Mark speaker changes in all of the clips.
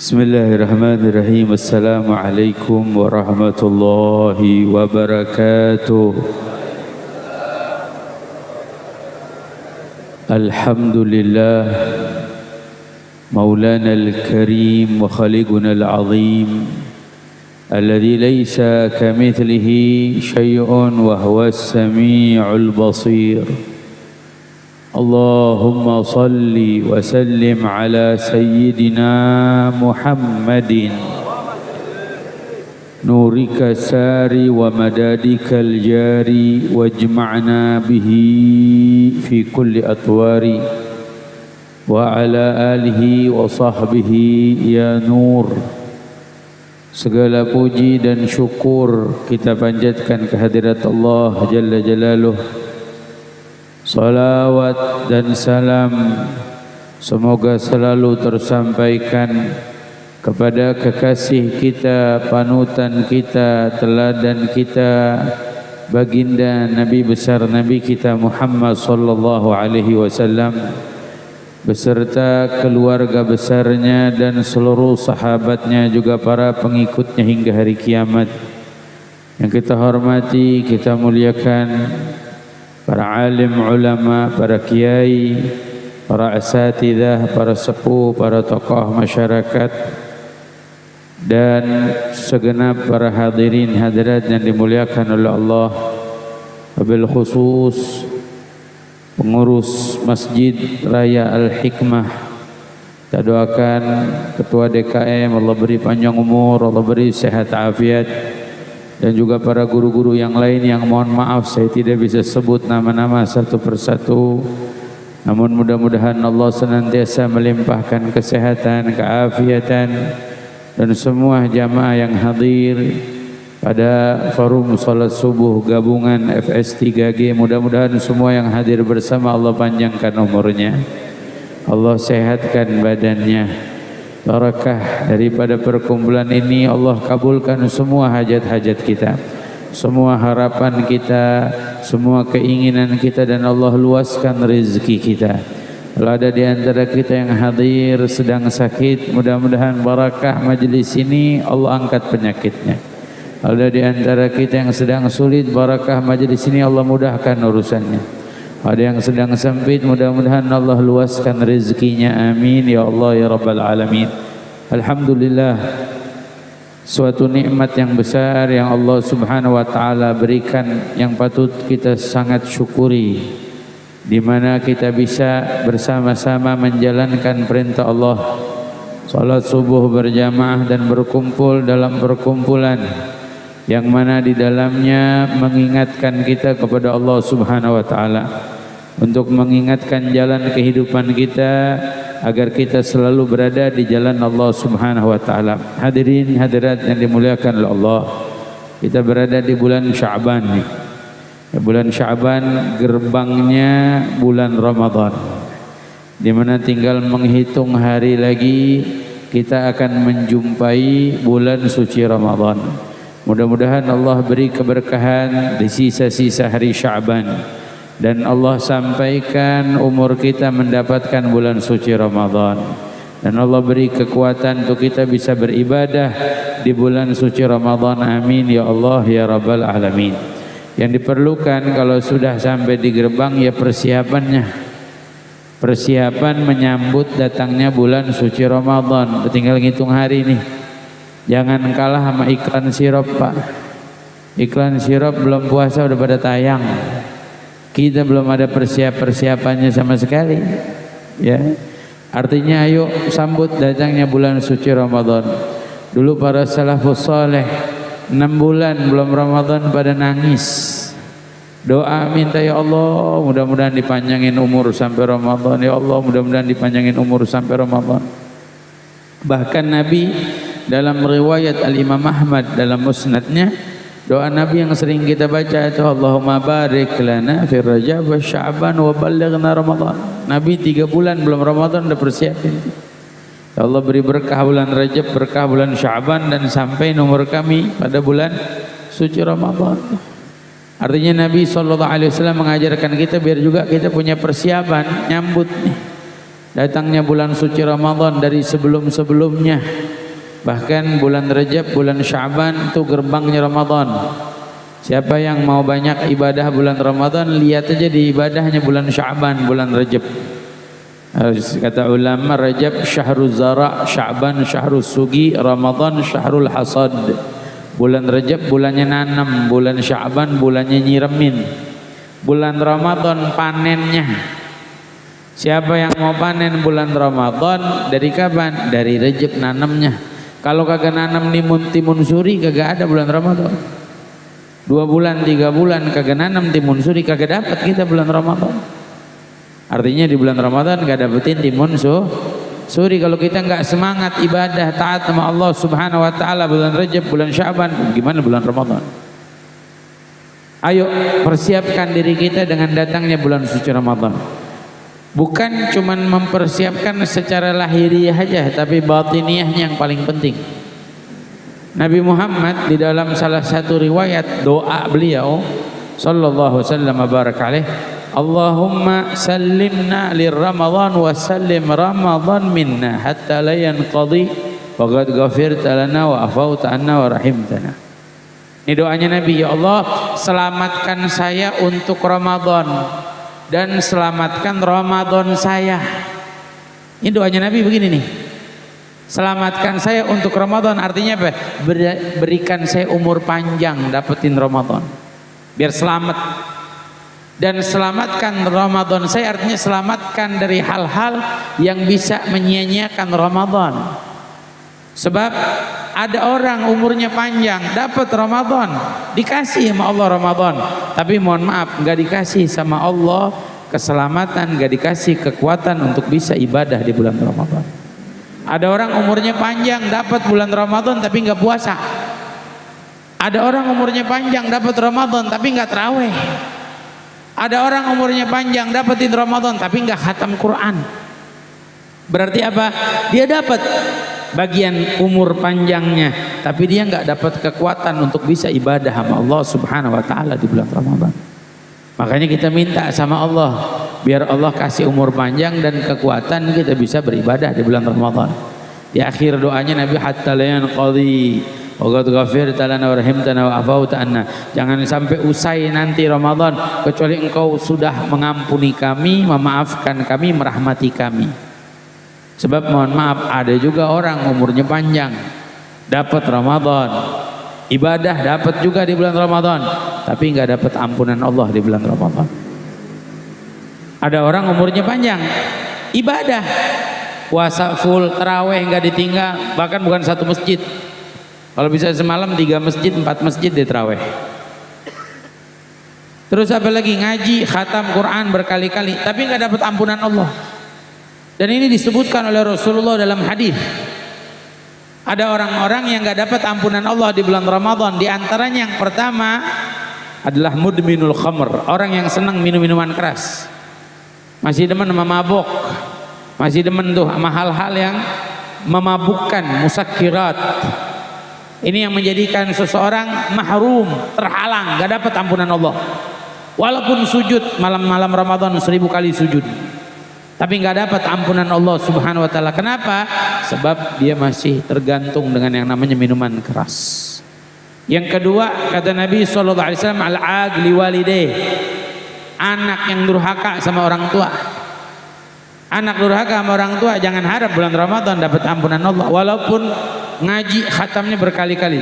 Speaker 1: Bismillahirrahmanirrahim. Assalamualaikum warahmatullahi wabarakatuh. Alhamdulillah Maulana al-Karim wa Khaliquna al-Azim alladhi laysa kamithlihi syai'un wa huwa as-sami'ul basir. Allahumma salli wa sallim ala sayyidina Muhammadin nurika sari wa madadika al-jari wajma'na bihi fi kulli atwari wa ala alihi wa sahbihi ya nur. Segala puji dan syukur kita panjatkan kehadirat Allah Jalla Jalaluh. Salawat dan salam semoga selalu tersampaikan kepada kekasih kita, panutan kita, teladan kita, baginda Nabi besar Nabi kita Muhammad sallallahu alaihi wasallam beserta keluarga besarnya dan seluruh sahabatnya, juga para pengikutnya hingga hari kiamat. Yang kita hormati, kita muliakan para alim ulama, para kiai, para asatidzah, para sepuh, para tokoh masyarakat, dan segenap para hadirin hadirat yang dimuliakan oleh Allah. Wabil khusus pengurus Masjid Raya Al-Hikmah, kita doakan Ketua DKM, Allah beri panjang umur, Allah beri sehat afiat, dan juga para guru-guru yang lain yang mohon maaf saya tidak bisa sebut nama-nama satu persatu. Namun mudah-mudahan Allah senantiasa melimpahkan kesehatan, keafiatan, dan semua jamaah yang hadir pada forum salat subuh gabungan FS3G. Mudah-mudahan semua yang hadir bersama Allah panjangkan umurnya, Allah sehatkan badannya. Barakah daripada perkumpulan ini Allah kabulkan semua hajat-hajat kita, semua harapan kita, semua keinginan kita, dan Allah luaskan rezeki kita. Kalau ada di antara kita yang hadir sedang sakit, mudah-mudahan barakah majlis ini Allah angkat penyakitnya. Kalau ada di antara kita yang sedang sulit, barakah majlis ini Allah mudahkan urusannya. Ada yang sedang sempit, mudah-mudahan Allah luaskan rezekinya. Amin ya Allah ya Rabbal Alamin. Alhamdulillah, suatu nikmat yang besar yang Allah Subhanahu wa taala berikan yang patut kita sangat syukuri, di mana kita bisa bersama-sama menjalankan perintah Allah, salat subuh berjamaah dan berkumpul dalam perkumpulan yang mana di dalamnya mengingatkan kita kepada Allah Subhanahu wa taala, untuk mengingatkan jalan kehidupan kita agar kita selalu berada di jalan Allah Subhanahu wa taala. Hadirin hadirat yang dimuliakan oleh Allah, kita berada di bulan Sya'ban nih. Bulan Sya'ban gerbangnya bulan Ramadan, di mana tinggal menghitung hari lagi kita akan menjumpai bulan suci Ramadan. Mudah-mudahan Allah beri keberkahan di sisa-sisa hari Sya'ban, dan Allah sampaikan umur kita mendapatkan bulan suci Ramadan, dan Allah beri kekuatan untuk kita bisa beribadah di bulan suci Ramadan. Amin ya Allah ya Rabbal Alamin. Yang diperlukan kalau sudah sampai di gerbang ya persiapannya, persiapan menyambut datangnya bulan suci Ramadan. Tinggal ngitung hari nih. Jangan kalah sama iklan sirup, Pak. Iklan sirup belum puasa udah pada tayang. Kita belum ada persiapannya sama sekali, ya. Artinya ayo sambut datangnya bulan suci Ramadan. Dulu para salafus saleh 6 bulan belum Ramadan pada nangis, doa minta ya Allah mudah-mudahan dipanjangin umur sampai Ramadan, ya Allah mudah-mudahan dipanjangin umur sampai Ramadan. Bahkan Nabi dalam riwayat Al-Imam Ahmad dalam musnadnya, doa Nabi yang sering kita baca itu Allahumma barik lana fi Rajab wa Sya'ban wa ballighna Ramadan. Nabi 3 bulan belum Ramadan udah persiapin. Ya Allah beri berkah bulan Rajab, berkah bulan Sya'ban, dan sampai nomor kami pada bulan suci Ramadan. Artinya Nabi SAW mengajarkan kita biar juga kita punya persiapan nyambut nih datangnya bulan suci Ramadan dari sebelum-sebelumnya. Bahkan bulan Rajab, bulan Sya'ban itu gerbangnya Ramadan. Siapa yang mau banyak ibadah bulan Ramadan, lihat aja di ibadahnya bulan Sya'ban, bulan Rajab. Kata ulama, Rajab syahrul zara', Sya'ban syahrul sugi, Ramadan syahrul hasad. Bulan Rajab bulannya nanam, bulan Sya'ban bulannya nyiramin, bulan Ramadan panennya. Siapa yang mau panen bulan Ramadan, dari kapan? Dari Rajab nanamnya. Kalau kagak nanam timun suri, kagak ada bulan Ramadan. 2 bulan 3 bulan kagak nanam timun suri, kagak dapat kita bulan Ramadan. Artinya di bulan Ramadan gak dapetin timun suri. Kalau kita nggak semangat ibadah taat sama Allah Subhanahu wa taala bulan Rajab, bulan Sya'ban, gimana bulan Ramadan? Ayo persiapkan diri kita dengan datangnya bulan suci Ramadan. Bukan cuman mempersiapkan secara lahiriah aja, tapi batiniahnya yang paling penting. Nabi Muhammad di dalam salah satu riwayat doa beliau sallallahu alaihi wasallam baraka alaih, Allahumma sallimna lirramadan wa sallim ramadan minna hatta la yanqadi wa qad ghafirta lana wa afauta anna wa rahimtana. Ini doanya Nabi, ya Allah selamatkan saya untuk Ramadan dan selamatkan Ramadan saya. Ini doanya Nabi begini nih, selamatkan saya untuk Ramadan, artinya apa? Berikan saya umur panjang dapetin Ramadan biar selamat. Dan selamatkan Ramadan saya artinya selamatkan dari hal-hal yang bisa menyia-nyiakan Ramadan. Sebab ada orang umurnya panjang dapat Ramadan, dikasih sama Allah Ramadan, tapi mohon maaf nggak dikasih sama Allah keselamatan, nggak dikasih kekuatan untuk bisa ibadah di bulan Ramadan. Ada orang umurnya panjang dapat bulan Ramadan tapi nggak puasa. Ada orang umurnya panjang dapat Ramadan tapi nggak tarawih. Ada orang umurnya panjang dapetin Ramadan tapi nggak khatam Quran. Berarti apa? Dia dapat bagian umur panjangnya, tapi dia nggak dapat kekuatan untuk bisa ibadah sama Allah Subhanahu wa taala di bulan Ramadan. Makanya kita minta sama Allah biar Allah kasih umur panjang dan kekuatan kita bisa beribadah di bulan Ramadan. Di akhir doanya Nabi, hatta la yanqadi wa qad ghafirta lana wa rahimtana wa afauta anna. Jangan sampai usai nanti Ramadan kecuali engkau sudah mengampuni kami, memaafkan kami, merahmati kami. Sebab mohon maaf ada juga orang umurnya panjang dapat Ramadan, ibadah dapat juga di bulan Ramadan, tapi nggak dapat ampunan Allah di bulan Ramadan. Ada orang umurnya panjang, ibadah, puasa full, taraweh nggak ditinggal, bahkan bukan satu masjid. Kalau bisa semalam 3 masjid, 4 masjid di taraweh. Terus apa lagi? Ngaji, khatam Quran berkali-kali, tapi nggak dapat ampunan Allah. Dan ini disebutkan oleh Rasulullah dalam hadis. Ada orang-orang yang nggak dapat ampunan Allah di bulan Ramadan. Di antaranya yang pertama adalah mudminul khamr, orang yang senang minum minuman keras, masih demen sama mabuk, masih demen tuh sama hal-hal yang memabukkan, musakkirat. Ini yang menjadikan seseorang mahrum, terhalang, gak dapat ampunan Allah. Walaupun sujud malam-malam Ramadan 1000 kali sujud, tapi gak dapat ampunan Allah Subhanahu wa taala. Kenapa? Sebab dia masih tergantung dengan yang namanya minuman keras. Yang kedua, kata Nabi sallallahu alaihi wasallam, al-aqli walidayh, anak yang durhaka sama orang tua. Anak durhaka sama orang tua jangan harap bulan Ramadan dapat ampunan Allah walaupun ngaji khatamnya berkali-kali.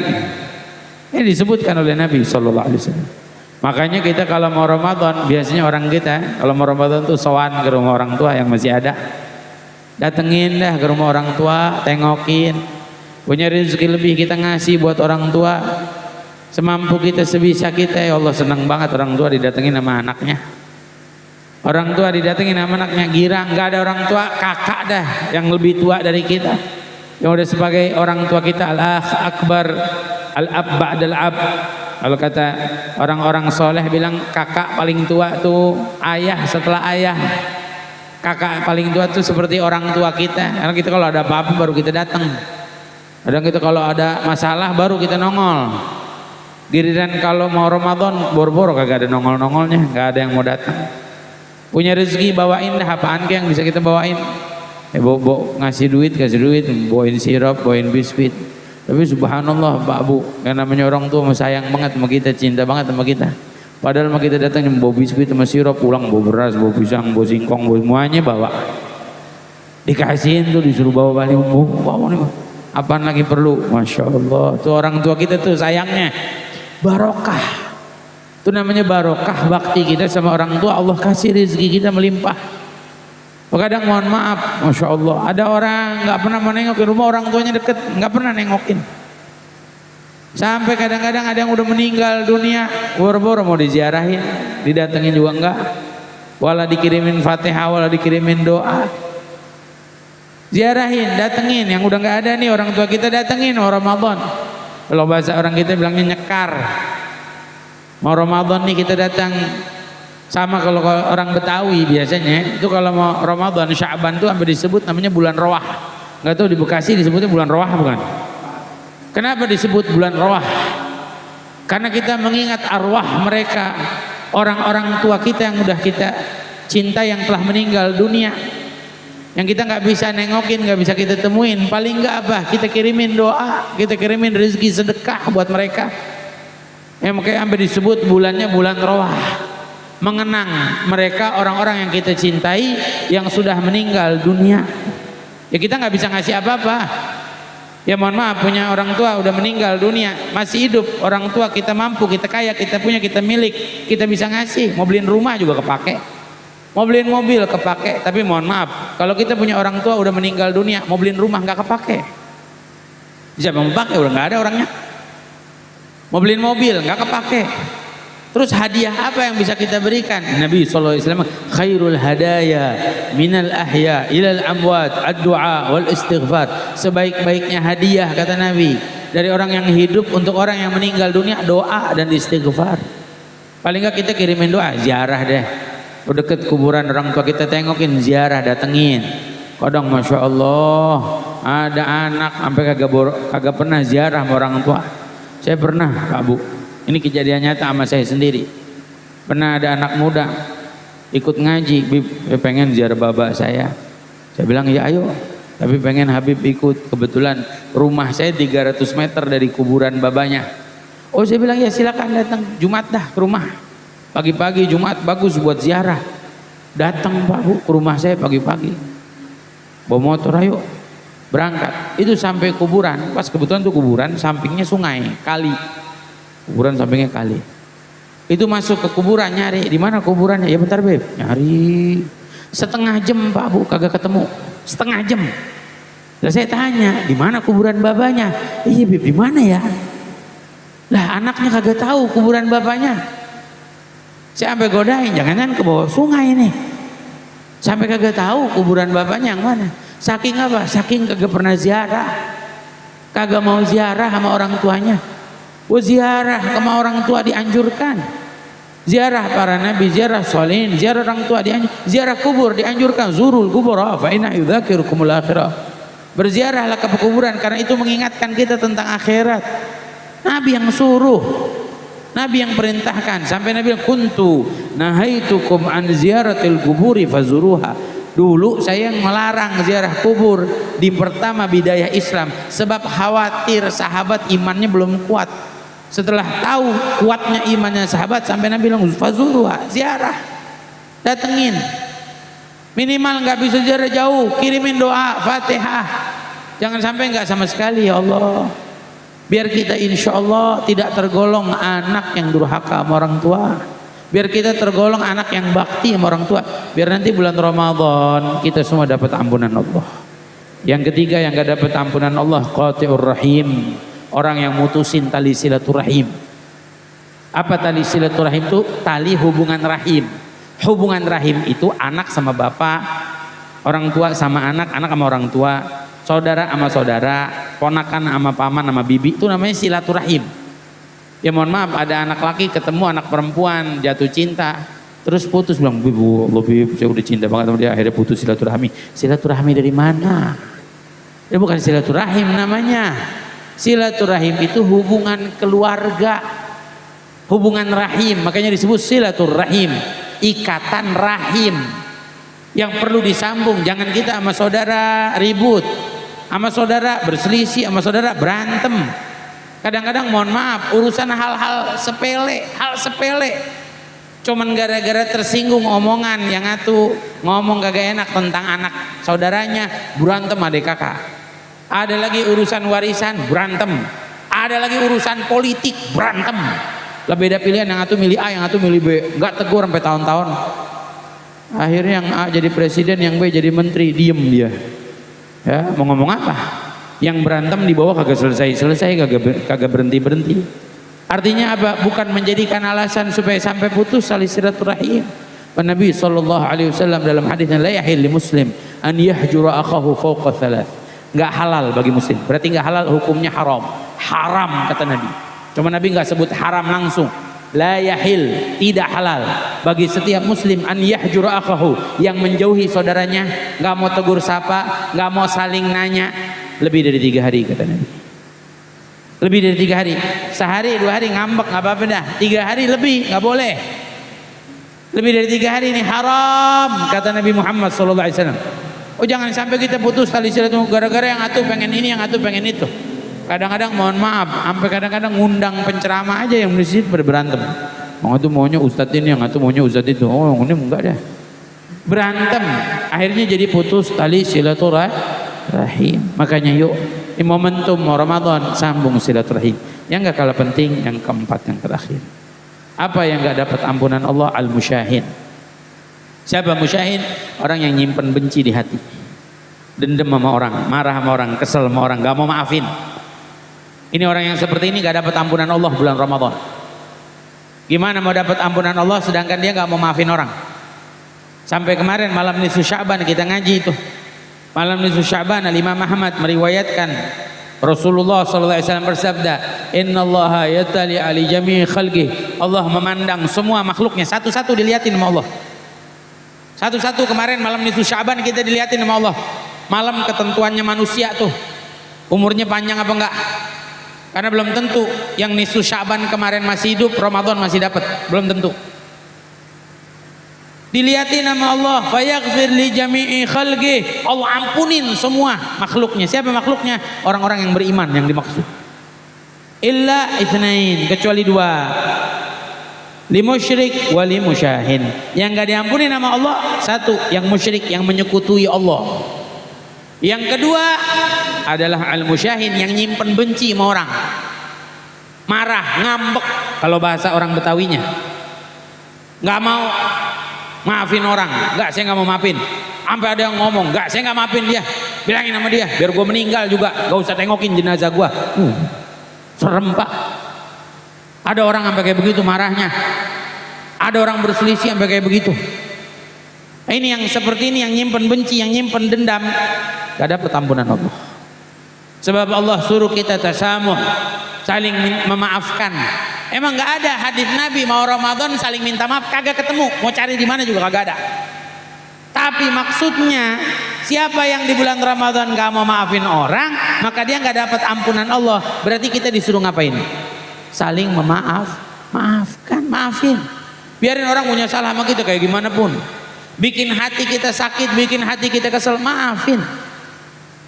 Speaker 1: Ini disebutkan oleh Nabi sallallahu alaihi wasallam. Makanya kita kalau mau Ramadan, biasanya orang kita kalau mau Ramadan tuh sowan ke rumah orang tua yang masih ada. Datengin dah ke rumah orang tua, tengokin. Punya rezeki lebih kita ngasih buat orang tua. Semampu kita, sebisa kita. Ya Allah, senang banget orang tua didatengin sama anaknya. Orang tua didatengin sama anaknya, girang. Gak ada orang tua, kakak dah yang lebih tua dari kita, yang udah sebagai orang tua kita. Al-akh akbar, al-ab ba'dal ab. Kalau kata orang-orang soleh bilang kakak paling tua tuh ayah setelah ayah. Kakak paling tua tuh seperti orang tua kita. Karena kita kalau ada apa-apa baru kita datang. Kadang kita kalau ada masalah baru kita nongol. Giliran kalau mau Ramadan boro-boro kagak ada nongol-nongolnya, gak ada yang mau datang. Punya rezeki bawain dah apaan yang bisa kita bawain. Ngasih duit, kasih duit, bawain sirup, bawain biskuit. Tapi subhanallah Pak Bu, yang namanya orang tua sayang banget sama kita, cinta banget sama kita. Padahal sama kita datang bawa biskuit sama sirup, pulang bawa beras, bawa pisang, bawa singkong, bawa semuanya bawa. Dikasihin tuh, disuruh bawa balik, bawa nih, apaan lagi perlu? Masya Allah, tuh orang tua kita tuh sayangnya barokah. Itu namanya barokah bakti kita sama orang tua. Allah kasih rezeki kita melimpah. Kadang mohon maaf, Masya Allah, ada orang nggak pernah menengokin rumah orang tuanya deket, nggak pernah nengokin. Sampai kadang-kadang ada yang udah meninggal dunia, boro-boro mau diziarahin, didatengin juga enggak. Wala dikirimin Fatihah, wala dikirimin doa. Ziarahin, datengin, yang udah nggak ada nih orang tua kita datengin mau Ramadan. Kalau bahasa orang kita bilangnya nyekar. Mau Ramadan nih kita datang. Sama kalau orang Betawi biasanya itu kalau mau Ramadan Sya'ban tuh sampai disebut namanya bulan Rawah. Nggak tahu di Bekasi disebutnya bulan Rawah bukan? Kenapa disebut bulan Rawah? Karena kita mengingat arwah mereka, orang-orang tua kita yang udah kita cinta yang telah meninggal dunia, yang kita nggak bisa nengokin, nggak bisa kita temuin. Paling nggak apa? Kita kirimin doa, kita kirimin rezeki sedekah buat mereka. Yang makanya sampai disebut bulannya bulan Rawah. Mengenang mereka, orang-orang yang kita cintai yang sudah meninggal dunia. Ya kita nggak bisa ngasih apa-apa. Ya mohon maaf, punya orang tua udah meninggal dunia, masih hidup orang tua kita mampu, kita kaya, kita punya, kita milik, kita bisa ngasih. Mau beliin rumah juga kepake, mau beliin mobil kepake. Tapi mohon maaf, kalau kita punya orang tua udah meninggal dunia, mau beliin rumah nggak kepake. Siapa mau pakai? Udah nggak ada orangnya. Mau beliin mobil nggak kepake. Terus hadiah apa yang bisa kita berikan? Nabi SAW khairul hadaya minal ahya ilal amwat ad-du'a wal istighfar. Sebaik-baiknya hadiah kata Nabi dari orang yang hidup untuk orang yang meninggal dunia, doa dan istighfar. Paling enggak kita kirimin doa, ziarah deh. Udah deket kuburan orang tua kita tengokin, ziarah, datengin. Kadang Masya Allah ada anak sampai kagak pernah ziarah sama orang tua. Saya pernah Pak Bu. Ini kejadian nyata sama saya sendiri. Pernah ada anak muda ikut ngaji, Bib, pengen ziarah bapak saya. Saya bilang ya ayo, tapi pengen Habib ikut. Kebetulan rumah saya 300 meter dari kuburan babanya. Oh saya bilang ya silakan datang, Jumat dah ke rumah. Pagi-pagi Jumat bagus buat ziarah. Datang Pak Bu ke rumah saya pagi-pagi. Bawa motor ayo, berangkat. Itu sampai kuburan, pas kebetulan tuh kuburan sampingnya sungai, kali. Kuburan sampingnya kali. Itu masuk ke kuburan nyari, di mana kuburannya? Ya bentar Beb, nyari setengah jam Pak Bu kagak ketemu. Setengah jam. Lah saya tanya, di mana kuburan babanya? Iya Beb, di mana ya? Lah anaknya kagak tahu kuburan bapaknya. Saya sampai godain, jangan-jangan ke bawah sungai nih. Sampai kagak tahu kuburan bapaknya yang mana. Saking apa? Saking kagak pernah ziarah. Kagak mau ziarah sama orang tuanya. Ziarah sama orang tua dianjurkan. Ziarah para nabi, ziarah sholihin, ziarah orang tua dianjurkan. Ziarah kubur dianjurkan. Zurul kubur fa inna yudzakirukumul akhirah. Berziarahlah ke kuburan karena itu mengingatkan kita tentang akhirat. Nabi yang suruh, Nabi yang perintahkan. Sampai Nabi bilang kuntu nahaitukum an ziyaratil kuburi fazuruha. Dulu saya yang melarang ziarah kubur di pertama bidayah Islam sebab khawatir sahabat imannya belum kuat. Setelah tahu kuatnya imannya sahabat sampai Nabi bilang fazuruha, ziarah, datengin. Minimal nggak bisa ziarah jauh, kirimin doa Fatihah. Jangan sampai nggak sama sekali ya Allah. Biar kita insya Allah tidak tergolong anak yang durhaka sama orang tua. Biar kita tergolong anak yang bakti sama orang tua. Biar nanti bulan Ramadan kita semua dapat ampunan Allah. Yang ketiga yang gak dapat ampunan Allah, qati'ur rahim. Orang yang mutusin tali silaturahim. Apa tali silaturahim itu? Tali hubungan rahim. Hubungan rahim itu anak sama bapak, orang tua sama anak, anak sama orang tua, saudara sama saudara, ponakan sama paman sama bibi, itu namanya silaturahim. Ya mohon maaf, ada anak laki ketemu anak perempuan jatuh cinta, terus putus, bilang Bib, saya udah cinta banget sama dia, akhirnya putus silaturahmi. Silaturahmi dari mana? Ya bukan silaturahim namanya. Silaturahim itu hubungan keluarga, hubungan rahim, makanya disebut silaturahim, ikatan rahim yang perlu disambung. Jangan kita sama saudara ribut, sama saudara berselisih, sama saudara berantem. Kadang-kadang mohon maaf urusan hal sepele, cuman gara-gara tersinggung omongan yang atuh ngomong kagak enak tentang anak saudaranya, berantem adik kakak. Ada lagi urusan warisan, berantem. Ada lagi urusan politik, berantem. Lah beda pilihan, yang atuh milih A, yang atuh milih B, nggak tegur sampai tahun-tahun. Akhirnya yang A jadi presiden, yang B jadi menteri, diem dia. Ya, mau ngomong apa? Yang berantem di bawah kagak selesai, kagak berhenti. Artinya apa? Bukan menjadikan alasan supaya sampai putus tali silaturahim. Nabi SAW dalam hadisnya, la yahil muslim an yahjura akhahu fawqa thalath. Enggak halal bagi muslim. Berarti enggak halal, hukumnya haram. Haram kata Nabi. Cuma Nabi enggak sebut haram langsung. La yahil, tidak halal bagi setiap muslim an yahjura akhahu, yang menjauhi saudaranya, enggak mau tegur sapa, enggak mau saling nanya lebih dari 3 hari kata Nabi. Lebih dari 3 hari, sehari 2 hari ngambek nggak apa-apa dah, 3 hari lebih nggak boleh. Lebih dari 3 hari ini haram kata Nabi Muhammad SAW. Oh jangan sampai kita putus tali silaturahim gara-gara yang atuh pengen ini, yang atuh pengen itu. Kadang-kadang mohon maaf, sampai kadang-kadang ngundang penceramah aja yang di situ berantem. Yang atuh maunya ustadz ini, yang atuh maunya ustadz itu. Oh yang ini enggak dah. Berantem, akhirnya jadi putus tali silaturahim. Makanya yuk, di momentum Ramadan sambung silaturahim. Yang enggak kalah penting, yang keempat, yang terakhir. Apa yang enggak dapat ampunan Allah? Al-musyahin. Siapa musyahin? Orang yang nyimpen benci di hati, dendam sama orang, marah sama orang, kesel sama orang, enggak mau maafin. Ini orang yang seperti ini enggak dapat ampunan Allah bulan Ramadan. Gimana mau dapat ampunan Allah sedangkan dia enggak mau maafin orang? Sampai kemarin malam nisfu Sya'ban kita ngaji itu. Malam nisfu Sya'ban Imam Ahmad meriwayatkan Rasulullah SAW bersabda, Innallaha yatali ali jami'i khalqih. Allah memandang semua makhluknya, satu-satu dilihatin sama Allah. Satu-satu kemarin malam nisfu Sya'ban kita dilihatin sama Allah. Malam ketentuannya manusia tuh, umurnya panjang apa enggak? Karena belum tentu yang nisfu Sya'ban kemarin masih hidup, Ramadan masih dapat, belum tentu. Dilihatin sama Allah, fayaghfir li jami'i khalqih. Allah ampunin semua makhluknya. Siapa makhluknya? Orang-orang yang beriman yang dimaksud. Illa itsnain, kecuali 2. Li musyrik wa li musyahin. Yang enggak diampuni nama Allah, 1 yang musyrik, yang menyekutui Allah. Yang kedua adalah al-musyahin, yang nyimpen benci sama orang. Marah, ngambek kalau bahasa orang Betawinya. Enggak mau maafin orang, enggak, saya nggak mau maafin. Sampai ada yang ngomong, enggak, saya nggak maafin dia. Bilangin sama dia, biar gue meninggal juga, gak usah tengokin jenazah gue. Serem pak. Ada orang sampai kayak begitu marahnya. Ada orang berselisih sampai kayak begitu. Ini yang seperti ini, yang nyimpen benci, yang nyimpen dendam, gak dapat ampunan Allah. Sebab Allah suruh kita tasamuh, saling memaafkan. Emang nggak ada hadis Nabi mau Ramadan saling minta maaf, kagak ketemu. Mau cari di mana juga kagak ada. Tapi maksudnya siapa yang di bulan Ramadan nggak mau maafin orang, maka dia nggak dapat ampunan Allah. Berarti kita disuruh ngapain? Saling maafkan, maafin. Biarin orang punya salah sama kita kayak gimana pun. Bikin hati kita sakit, bikin hati kita kesel, maafin.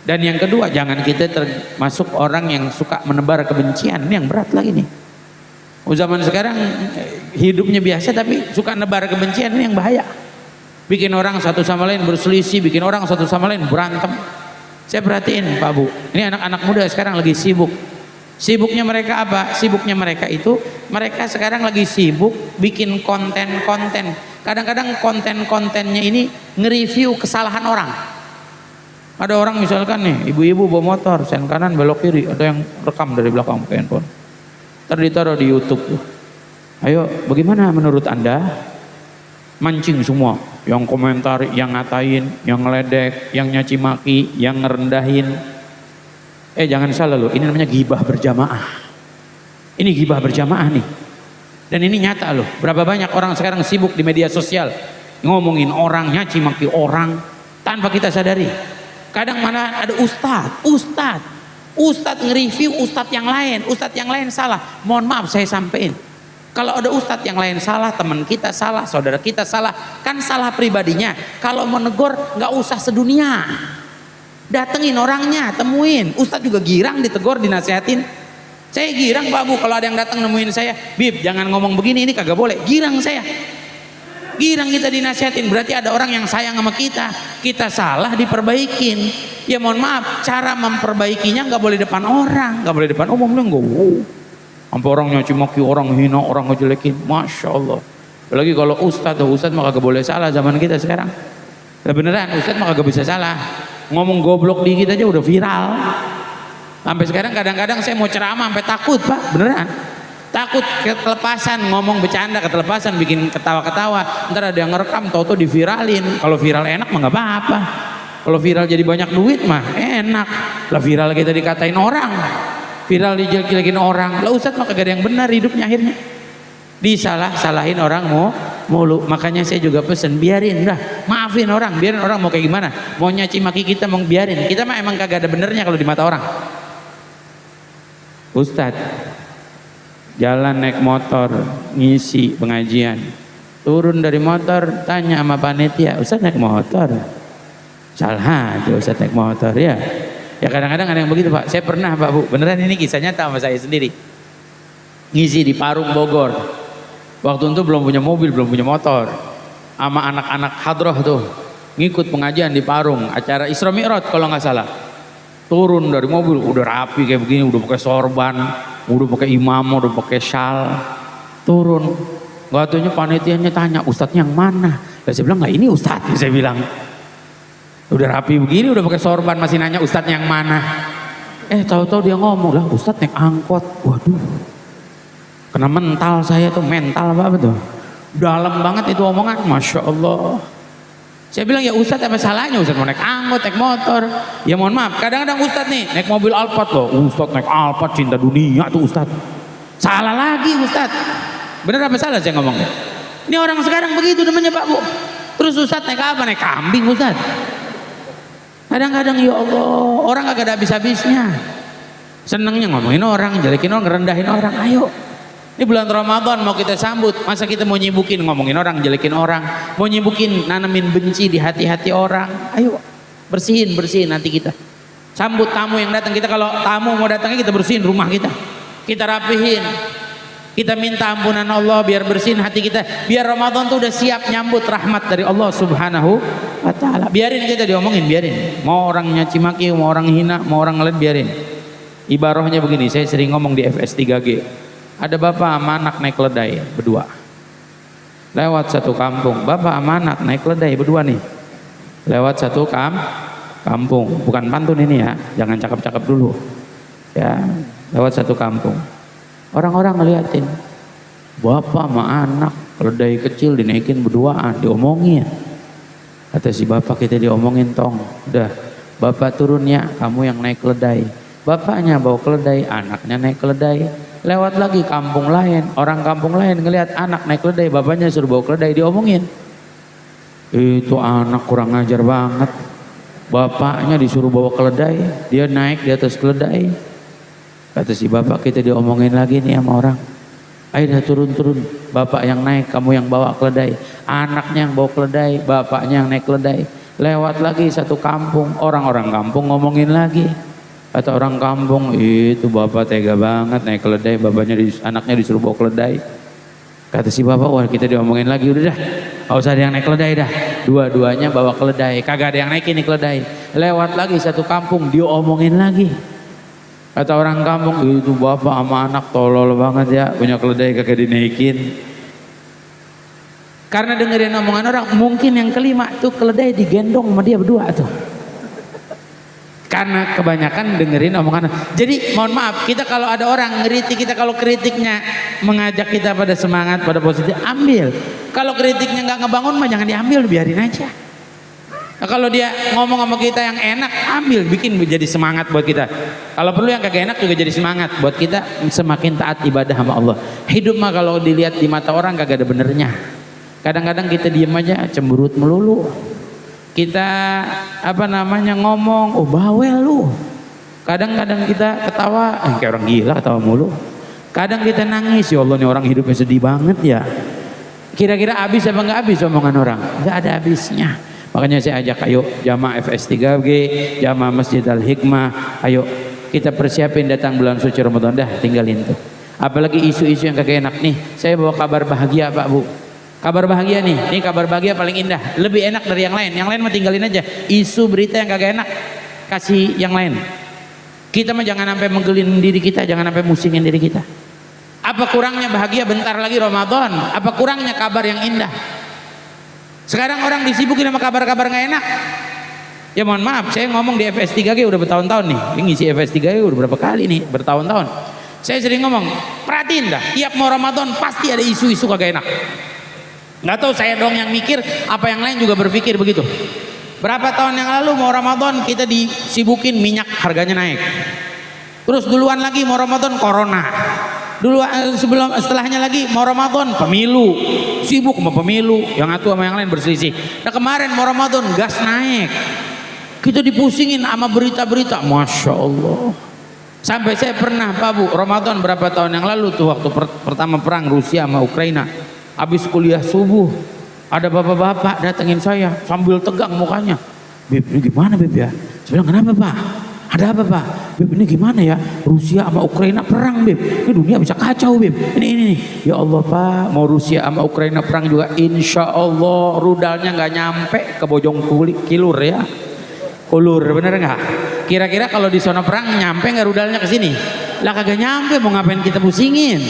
Speaker 1: Dan yang kedua, jangan kita termasuk orang yang suka menebar kebencian. Ini yang berat lagi nih. Zaman sekarang hidupnya biasa tapi suka nebar kebencian, ini yang bahaya. Bikin orang satu sama lain berselisih, bikin orang satu sama lain berantem. Saya perhatiin Pak Bu, ini anak-anak muda sekarang lagi sibuk. Sibuknya mereka apa? Sibuknya mereka itu, mereka sekarang lagi sibuk bikin konten-konten. Kadang-kadang konten-kontennya ini nge-review kesalahan orang. Ada orang misalkan nih, ibu-ibu bawa motor, sen kanan belok kiri, ada yang rekam dari belakang pakai handphone. Ditaruh di YouTube tuh. Ayo, bagaimana menurut Anda? Mancing semua, yang komentar, yang ngatain, yang ngeledek, yang nyaci maki, yang ngerendahin. Jangan salah loh, ini namanya ghibah berjamaah. Ini ghibah berjamaah nih. Dan ini nyata loh. Berapa banyak orang sekarang sibuk di media sosial ngomongin orang, nyaci maki orang tanpa kita sadari. Kadang mana ada Ustadz nge-review ustadz yang lain salah. Mohon maaf saya sampein, kalau ada ustadz yang lain salah, teman kita salah, saudara kita salah, kan salah pribadinya. Kalau menegur nggak usah sedunia,
Speaker 2: datengin orangnya, temuin. Ustadz juga girang ditegur, dinasehatin. Saya girang Pak Bu, kalau ada yang datang nemuin saya, Bib jangan ngomong begini, ini kagak boleh. Girang saya. Girang kita dinasehatin, berarti ada orang yang sayang sama kita. Kita salah diperbaikin. Ya mohon maaf, cara memperbaikinya nggak boleh depan orang, nggak boleh depan umum. Nggak, sampai orang nyaci maki, orang hina, orang ngejelekin. Masya Allah. Apalagi kalau ustadz mah kagak boleh salah zaman kita sekarang. Nah, beneran ustadz mah kagak bisa salah. Ngomong goblok dikit aja udah viral. Sampai sekarang kadang-kadang saya mau ceramah sampai takut Pak, beneran. Takut ketelepasan, ngomong bercanda ketelepasan, bikin ketawa-ketawa. Ntar ada yang ngerekam, tau-tau diviralin. Kalau viral enak mah nggak apa-apa. Kalau viral jadi banyak duit mah enak. Lah viral kita dikatain orang, viral dijelek-jelekin orang. Lah ustadz mah kagak ada yang benar hidupnya akhirnya. Salahin orang mulu. Makanya saya juga pesen, biarin dah, maafin orang, biarin orang mau kayak gimana, mau nyaci maki kita, mau biarin. Kita mah emang kagak ada benernya kalau di mata orang. Ustadz jalan naik motor ngisi pengajian, turun dari motor tanya sama panitia, Ustadz naik motor? Salah aja Ustadz naik motor ya. Ya kadang-kadang ada yang begitu Pak. Saya pernah Pak Bu, beneran ini kisah nyata sama saya sendiri. Ngisi di Parung Bogor. Waktu itu belum punya mobil, belum punya motor. Sama anak-anak hadroh tuh ngikut pengajian di Parung, acara Isra Mi'raj kalau nggak salah. Turun dari mobil udah rapi kayak begini, udah pakai sorban, udah pakai imam, udah pakai syal. Turun, nggak taunya panitianya tanya, Ustadznya yang mana? Dan saya bilang, nggak ini Ustadznya, saya bilang. Udah rapi begini, udah pakai sorban, masih nanya Ustadznya yang mana? Tahu-tahu dia ngomong, lah Ustadz naik angkot. Waduh. Kena mental saya tuh, mental apa tuh? Dalam banget itu omongan, Masya Allah. Saya bilang, ya Ustadz apa salahnya Ustadz mau naik angkot, naik motor? Ya mohon maaf, kadang-kadang Ustadz nih naik mobil Alphard loh. Ustadz naik Alphard, cinta dunia tuh Ustadz. Salah lagi Ustadz. Bener apa salah saya ngomongnya? Ini orang sekarang begitu namanya Pak Bu. Terus Ustadz naik apa? Naik kambing Ustadz. Kadang-kadang ya Allah, orang kagak ada habis-habisnya. Senengnya ngomongin orang, jelekin orang, ngerendahin orang. Ayo. Ini bulan Ramadan mau kita sambut, masa kita mau nyibukin ngomongin orang, jelekin orang, mau nyibukin nanemin benci di hati-hati orang. Ayo bersihin nanti kita sambut tamu yang datang. Kita kalau tamu mau datangnya kita bersihin rumah kita rapihin, kita minta ampunan Allah biar bersihin hati kita, biar Ramadan tuh udah siap nyambut rahmat dari Allah Subhanahu wa Ta'ala. Biarin kita diomongin, biarin. Mau orang nyaci maki, mau orang hina, mau orang ngeliat, biarin. Ibarohnya begini, saya sering ngomong di FS3G. Ada bapak sama anak naik keledai berdua lewat satu kampung. Bapak sama anak naik keledai berdua nih lewat satu kampung. Bukan pantun ini ya, jangan cakep-cakep dulu ya. Lewat satu kampung, orang-orang ngeliatin bapak sama anak keledai kecil dinaikin berduaan, diomongin. Kata si bapak, kita diomongin tong, udah bapak turun ya, kamu yang naik keledai. Bapaknya bawa keledai, anaknya naik keledai. Lewat lagi kampung lain, orang kampung lain ngelihat anak naik keledai, bapaknya suruh bawa keledai, diomongin. Itu anak kurang ngajar banget. Bapaknya disuruh bawa keledai, dia naik di atas keledai. Kata si bapak, kita diomongin lagi nih sama orang. Ayo dah turun. Bapak yang naik, kamu yang bawa keledai. Anaknya yang bawa keledai, bapaknya yang naik keledai. Lewat lagi satu kampung, orang-orang kampung ngomongin lagi. Kata orang kampung, itu bapak tega banget naik keledai, anaknya disuruh bawa keledai. Kata si bapak, wah kita diomongin lagi, udah dah, gak usah ada yang naik keledai dah. Dua-duanya bawa keledai, kagak ada yang naikin nih keledai. Lewat lagi satu kampung, diomongin lagi. Kata orang kampung, itu bapak sama anak tolol banget ya, punya keledai kagak dinaikin. Karena dengerin omongan orang, mungkin yang kelima tuh keledai digendong sama dia berdua tuh. Karena kebanyakan dengerin omongan. Jadi mohon maaf, kita kalau ada orang ngeritik kita, kalau kritiknya mengajak kita pada semangat, pada positif, ambil. Kalau kritiknya nggak ngebangun mah jangan diambil, biarin aja. Nah, kalau dia ngomong sama kita yang enak, ambil, bikin jadi semangat buat kita. Kalau perlu yang kagak enak juga jadi semangat buat kita semakin taat ibadah sama Allah. Hidup mah kalau dilihat di mata orang kagak ada benernya. Kadang-kadang kita diem aja, cemberut melulu. Kita ngomong, oh bawel lu. Kadang-kadang kita ketawa, kayak orang gila ketawa mulu. Kadang kita nangis, ya Allah nih orang hidupnya sedih banget ya. Kira-kira habis apa nggak habis omongan orang? Nggak ada habisnya. Makanya saya ajak, ayo jamaah FS3G, jamaah Masjid Al-Hikmah, ayo kita persiapin datang bulan suci Ramadan, dah tinggalin tuh. Apalagi isu-isu yang kagak enak nih. Saya bawa kabar bahagia Pak Bu. Kabar bahagia nih, ini kabar bahagia paling indah, lebih enak dari yang lain. Yang lain mah tinggalin aja. Isu berita yang kagak enak, kasih yang lain. Kita mah jangan sampai menggelin diri kita, jangan sampai musingin diri kita. Apa kurangnya bahagia bentar lagi Ramadan? Apa kurangnya kabar yang indah? Sekarang orang disibukin sama kabar-kabar nggak enak. Ya mohon maaf, saya ngomong di FS3G udah bertahun-tahun nih. Ini ngisi FS3G udah berapa kali nih, bertahun-tahun. Saya sering ngomong, perhatiin dah, tiap mau Ramadan pasti ada isu-isu kagak enak. Nggak tahu saya dong yang mikir, apa yang lain juga berpikir begitu. Berapa tahun yang lalu mau Ramadan kita disibukin minyak harganya naik. Terus duluan lagi mau Ramadan corona. Setelahnya lagi mau Ramadan pemilu, sibuk sama pemilu, yang satu sama yang lain berselisih. Nah kemarin mau Ramadan gas naik, kita dipusingin sama berita-berita, masya Allah. Sampai saya pernah Pak Bu, Ramadan berapa tahun yang lalu tuh waktu pertama perang Rusia sama Ukraina, habis kuliah subuh ada bapak-bapak datengin saya sambil tegang mukanya, Bib ini gimana Bib ya? Saya bilang kenapa Pak? Ada apa Pak? Bib ini gimana ya? Rusia sama Ukraina perang Bib. Ini dunia bisa kacau Bib. Ini nih. Ya Allah Pak, mau Rusia sama Ukraina perang juga insya Allah rudalnya nggak nyampe ke bojong kilur ya. Ulur bener nggak? Kira-kira kalau di zona perang nyampe nggak rudalnya ke sini? Lah kagak nyampe, mau ngapain kita pusingin?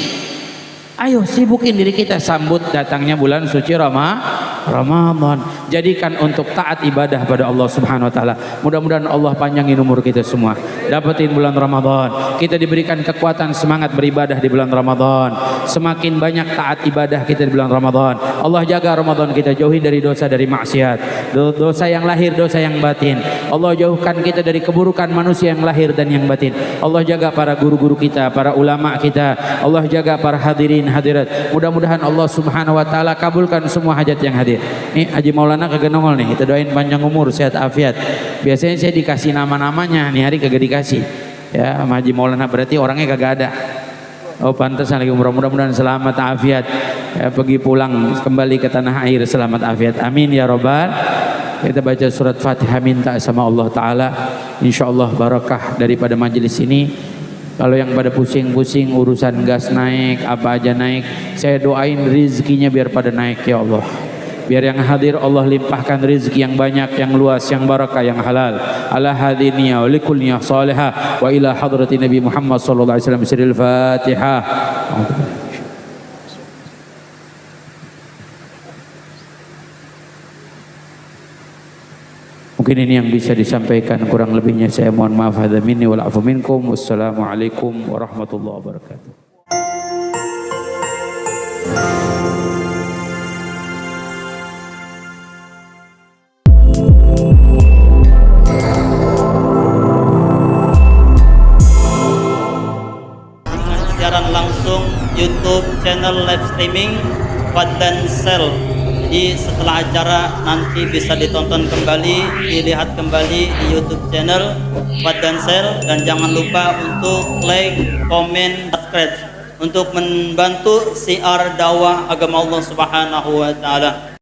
Speaker 2: Ayo sibukin diri kita sambut datangnya bulan suci Ramadan. Jadikan untuk taat ibadah pada Allah Subhanahu wa taala. Mudah-mudahan Allah panjangin umur kita semua. Dapetin bulan Ramadan. Kita diberikan kekuatan semangat beribadah di bulan Ramadan. Semakin banyak taat ibadah kita di bulan Ramadan. Allah jaga Ramadan kita, jauhi dari dosa, dari maksiat. Dosa yang lahir, dosa yang batin. Allah jauhkan kita dari keburukan manusia yang lahir dan yang batin. Allah jaga para guru-guru kita, para ulama kita. Allah jaga para hadirin hadirat. Mudah-mudahan Allah Subhanahu wa taala kabulkan semua hajat yang hadir. Nih Haji Maulana kagak nongol nih, kita doain panjang umur, sehat afiat. Biasanya saya dikasih nama-namanya, nih hari kagak dikasih. Ya, sama Haji Maulana berarti orangnya kagak ada. Oh pantesan lagi umur, mudah-mudahan selamat afiat. Ya, pergi pulang kembali ke tanah air selamat afiat. Amin ya robbal. Kita baca surat Fatihah, minta sama Allah taala insyaallah barakah daripada majelis ini. Kalau yang pada pusing-pusing urusan gas naik, apa aja naik, saya doain rezekinya biar pada naik ya Allah. Biar yang hadir Allah limpahkan rezeki yang banyak, yang luas, yang barakah, yang halal. Ala hadiniya wa likulniya salihah wa ila hadrati Nabi Muhammad sallallahu alaihi wasallam sirril Fatihah. Mungkin ini yang bisa disampaikan, kurang lebihnya saya mohon maaf. Hadza minni wal afu minkum. Wassalamualaikum warahmatullahi wabarakatuh.
Speaker 3: Dengan siaran langsung YouTube channel live streaming Fadlan Sel. Jadi setelah acara nanti bisa ditonton kembali, dilihat kembali di YouTube channel Fadlan Sel, dan jangan lupa untuk like, komen, subscribe untuk membantu siar dakwah agama Allah Subhanahu wa taala.